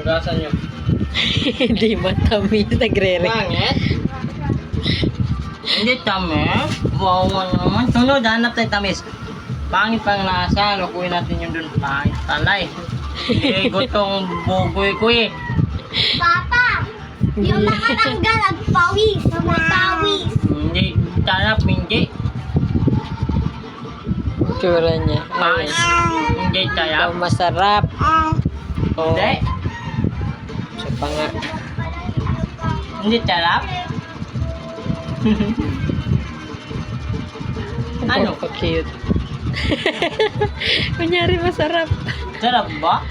Hugasan nyo. Hindi matamis. Nagre-re. Pangit? Hindi tamis. Wow naman. Sunod, hanap tayo tamis. Pangit pang lasa. Lukuin natin yung dun. Pangit talay. Hindi gutong bugoy ko eh. Papa, yung nakatanggal ang pawis. May pawis. Hindi tarap, hindi. Tsura niya. Pangit. Hindi tarap. Ito masarap. Oh, Hindi. siya pa nga. Hindi tarap. Ano? Oh, cute. Kunyari masarap. Sarap ba?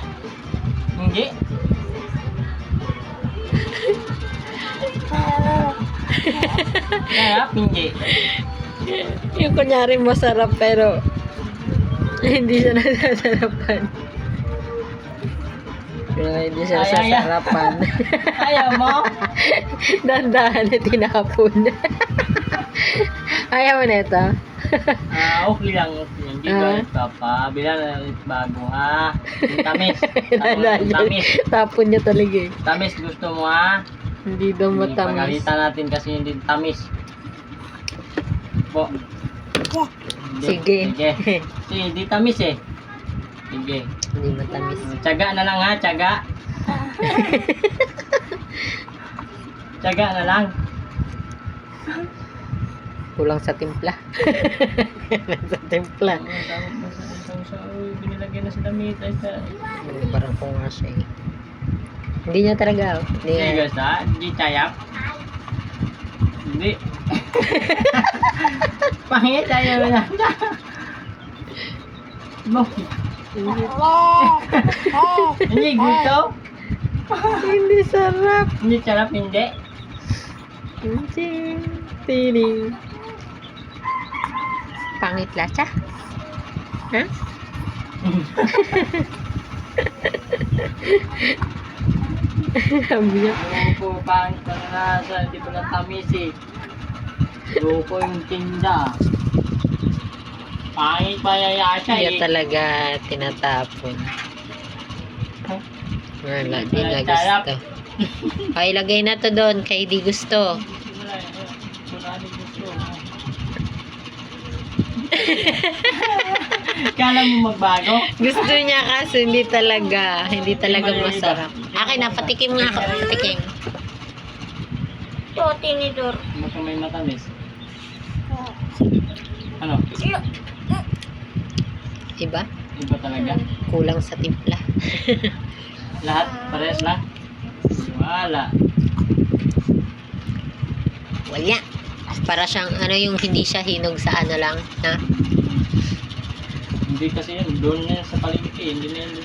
Hindi. Sarap, hindi. Yung kunyari masarap pero hindi siya nasasarapan. Hindi siya Ay, ay, ay. nasasarapan. Ayaw mo? Dandahan na tinapon. Ayaw mo na ito? Okay lang. Hindi ko ulit, Papa. Bilang na ulit bago, ha? Yung tamis. Yung tamis. Tapon niya talaga eh. Tamis gusto mo, ha? Hindi daw Hindi, matamis. pagalitan natin kasi hindi tamis. Po. Sige. Sige. Sige, hindi tamis eh. Sige. Hindi matamis. Tiyaga na lang, ha? Tiyaga. Tiyaga na lang. Kulang sa timpla. Kulang sa timpla. Binilagyan na sa damit. Parang kung nga siya eh. Hindi niya talaga. Oh. Hindi Hindi niya. gusto, ha? Hindi tayap. Hindi. Pangit, ayaw na. Hindi gusto. Hindi sarap. Hindi sarap, hindi. Hindi. Tining. Pangit lasa. Ha? Sabi niya. Loko, pangit pa na nasa. Hindi pala tamis eh. Loko yung tinda. Pangit pa yaya siya Hindi eh. talaga tinatapon. Wala, di na Sarap. gusto. Okay, lagay na to doon kay di gusto. Wala din gusto. Kala mo magbago? Gusto niya kasi hindi talaga masarap. Akin na, patikim nga ako. Patikim. Ito, tinidor. Baka may matamis. Ano? Iba? Iba talaga? Kulang sa timpla. Lahat? Parehas lang? Wala. Wala. Para siyang ano yung hindi siya hinog sa ano lang. Ha? Hindi kasi yun. Doon na yun sa paligid eh. Hindi na yun